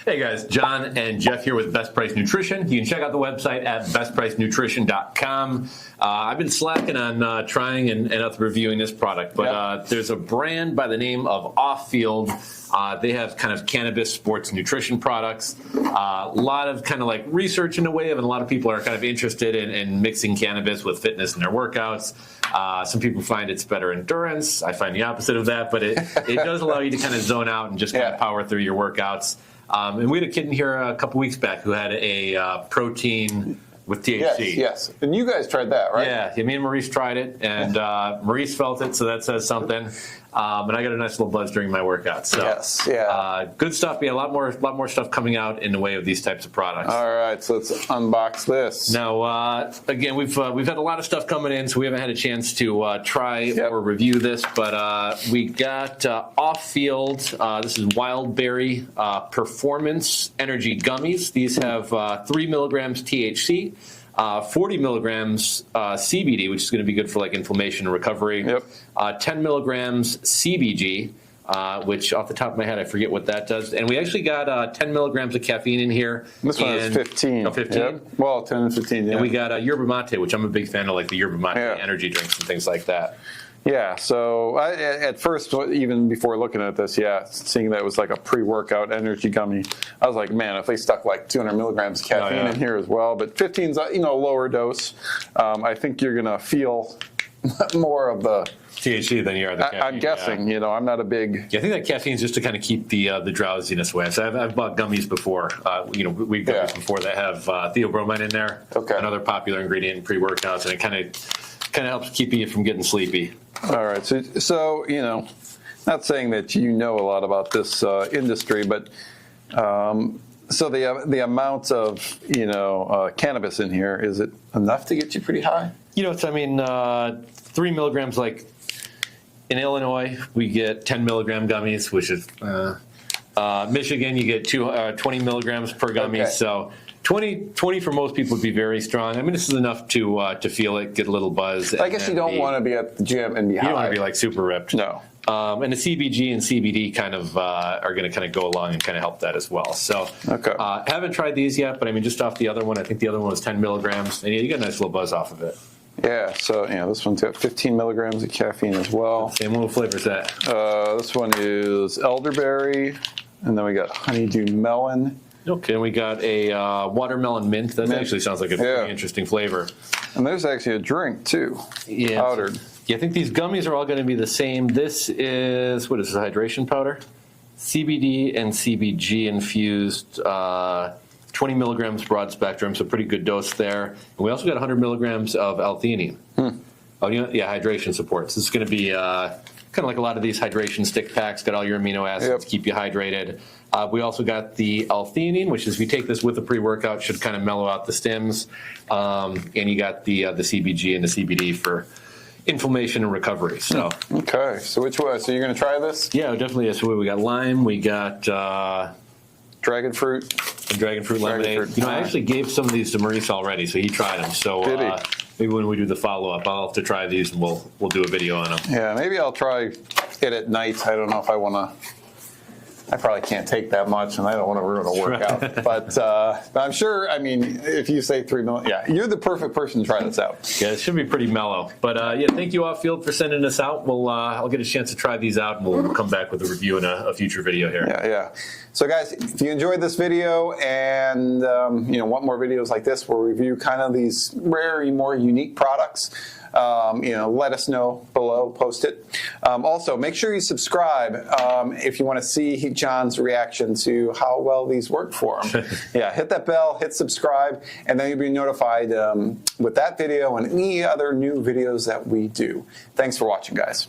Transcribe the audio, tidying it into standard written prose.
Hey guys, John and Jeff here with Best Price Nutrition. You can check out the website at BestPriceNutrition.com. I've been slacking on trying and reviewing this product, but there's a brand by the name of OFFFIELD. They have kind of cannabis sports nutrition products. A lot of kind of like research in a way, and a lot of people are kind of interested in mixing cannabis with fitness in their workouts. Some people find it's better endurance. I find the opposite of that, but it does allow you to kind of zone out and just kind of power through your workouts. And we had a kid in here a couple weeks back who had a protein with THC. Yes. And you guys tried that, right? Yeah, me and Maurice tried it, and Maurice felt it, so that says something. And I got a nice little buzz during my workout. So, good stuff. Yeah, a lot more stuff coming out in the way of these types of products. All right, so let's unbox this. Now, again, we've had a lot of stuff coming in, so we haven't had a chance to try or review this. But we got OFFFIELD. This is Wild Berry Performance Energy Gummies. These have 3 milligrams THC. 40 milligrams CBD, which is going to be good for like inflammation and recovery. 10 milligrams CBG, which off the top of my head, I forget what that does. And we actually got 10 milligrams of caffeine in here. This one is 15. Oh, 15? Yep. Well, 10 and 15, And we got yerba mate, which I'm a big fan of, like the yerba mate energy drinks and things like that. Yeah, so at first, even before looking at this, seeing that it was like a pre-workout energy gummy, I was like, man, if they stuck like 200 milligrams of caffeine in here as well, but 15's a lower dose, I think you're gonna feel more of the THC than you are the caffeine. I'm guessing, I'm not a big. Yeah, I think that caffeine is just to kind of keep the drowsiness away. So I've bought gummies before. We've gummies before that have theobromine in there, another popular ingredient in pre-workouts, and it kind of helps keep you from getting sleepy. All right, so not saying that a lot about this industry, but so the amount of cannabis in here, is it enough to get you pretty high? 3 milligrams. Like in Illinois, we get 10 milligram gummies, which is Michigan, you get 20 milligrams per gummy. So 20 for most people would be very strong. I mean, this is enough to feel it, get a little buzz. I guess you don't want to be at the gym and be high. You don't want to be like super ripped. No. And the CBG and CBD kind of are going to kind of go along and kind of help that as well. So haven't tried these yet, but I mean, just off the other one, I think the other one was 10 milligrams, and you get a nice little buzz off of it. Yeah, so this one's got 15 milligrams of caffeine as well. Same one. What flavor is that? This one is elderberry, and then we got honeydew melon. Okay, and we got a watermelon mint. That actually sounds like a pretty interesting flavor. And there's actually a drink, too, powdered. Yeah, I think these gummies are all going to be the same. This is, what is this, hydration powder? CBD and CBG infused, 20 milligrams broad spectrum, so pretty good dose there. And we also got 100 milligrams of L-theanine. Hydration supports. This is going to be kind of like a lot of these hydration stick packs, got all your amino acids to keep you hydrated. We also got the L-theanine, which is if you take this with a pre-workout, should kind of mellow out the stims. And you got the CBG and the CBD for inflammation and recovery. So okay, so which one? So you're going to try this? Yeah, definitely. So we got lime, we got dragon fruit lemonade. I actually gave some of these to Maurice already, so he tried them. So maybe when we do the follow-up, I'll have to try these and we'll do a video on them. Yeah, maybe I'll try it at night. I don't know if I want to. I probably can't take that much, and I don't want to ruin a workout. But I'm sure, if you say 3 million, you're the perfect person to try this out. Yeah, it should be pretty mellow. But thank you, OFFFIELD, for sending this out. I'll get a chance to try these out, and we'll come back with a review in a future video here. Yeah. So, guys, if you enjoyed this video and want more videos like this, we'll review kind of these rare, more unique products. Let us know below, post it. Also, make sure you subscribe if you want to see John's reaction to how well these work for him. Hit that bell, hit subscribe, and then you'll be notified with that video and any other new videos that we do. Thanks for watching, guys.